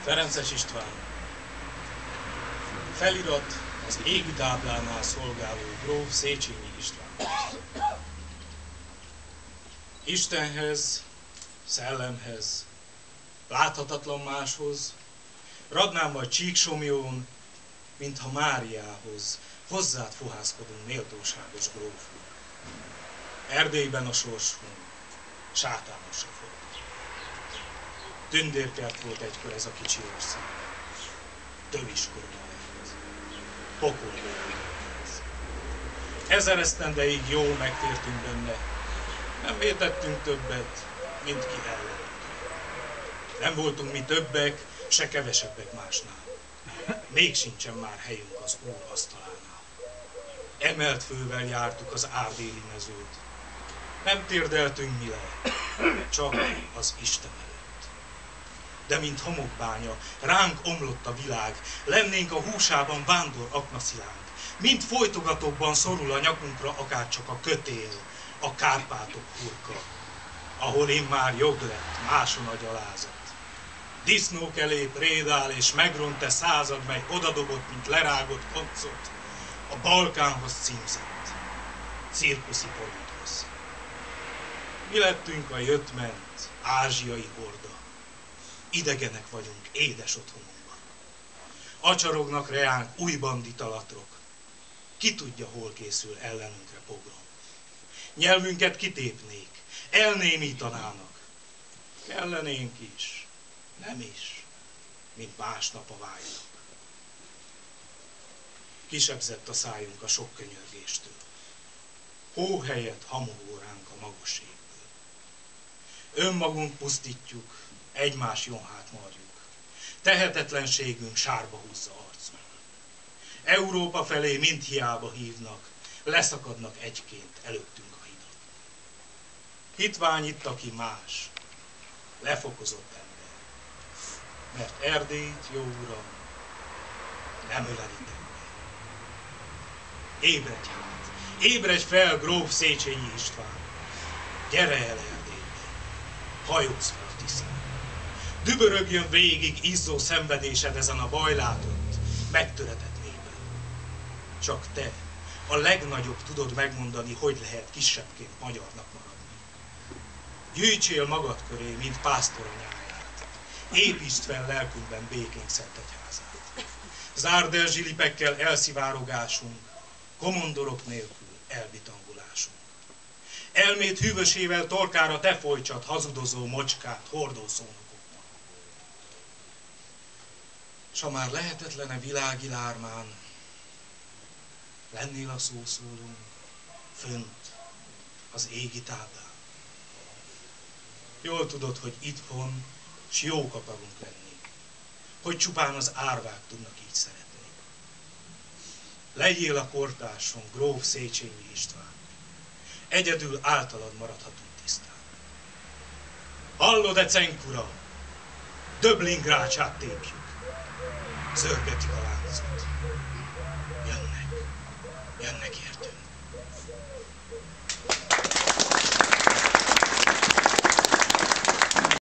Ferences István. Felirat az égtáblánál szolgáló gróf Széchenyi István. Istenhez, szellemhez, láthatatlan máshoz, Radnán vagy Csíksomlyón, mintha Máriához, hozzád fohászkodunk, méltóságos gróf úr. Erdélyben a sorsunk sátánosra fog. Tündérkert volt egykor ez a kicsi ország. Töviskorona lett. Pokolba ez. 1000 esztendeig jól megtértünk benne. Nem vétettünk többet, mint ki ellen. Nem voltunk mi többek, se kevesebbek másnál. Még sincsen már helyünk az Úr asztalánál. Emelt fővel jártuk az árdéli mezőt. Nem térdeltünk mi le, csak az Isten előtt. De mint homokbánya, ránk omlott a világ, lennénk a húsában vándor aknaszilánk. Mint folytogatókban szorul a nyakunkra akárcsak a kötél, a Kárpátok hurka, ahol immár jog lett, máson a gyalázat. Disznók elé prédál és megront te század, mely odadobott, mint lerágott koncot, a Balkánhoz címzett, cirkuszi polithoz. Mi lettünk a jött-ment ázsiai horda, idegenek vagyunk édes otthonunkban. Acsarognak reánk új banditalatrok, ki tudja, hol készül ellenünkre pogrom. Nyelvünket kitépnék, elnémítanának, kellenénk is, nem is, mint másnap a vágynak. Kisebzett a szájunk a sok könyörgéstől, hó helyett hamuhó ránk a magos égből. Önmagunk pusztítjuk, egymás jonhát marjuk, tehetetlenségünk sárba húzza arcunk. Európa felé mind hiába hívnak, leszakadnak egyként előttünk a hidak. Hitvány itt, aki más, lefokozott ember, mert Erdélyt, jó uram, nem öleli ember. Ébredj hát, ébredj fel, gróf Széchenyi István, gyere el Erdélybe, hajózz fel a Tiszán. Dübörögjön végig izzó szenvedésed ezen a bajlátott, megtöretett népen. Csak te, a legnagyobb tudod megmondani, hogy lehet kisebbként magyarnak maradni. Gyűjtsél magad köré, mint pásztor anyáját. Építsd fel lelkünkben békénk szent egyházát. Zárd el zsilipekkel elszivárogásunk, komondorok nélkül elbitangulásunk. Elmét hűvösével torkára te folytsad hazudozó mocskát hordó szónokoknak. S ha már lehetetlene világi lármán, lennél a szószólón, fönt, az égi táblán. Jól tudod, hogy itthon s jók akarunk lenni, hogy csupán az árvák tudnak így szeretni. Legyél a kortárson, gróf Széchenyi István, egyedül általad maradhatunk tisztán. Hallod-e, Cenkura? Döblin grácsát tépjük, zörgetik a láncot. Jönnek értünk.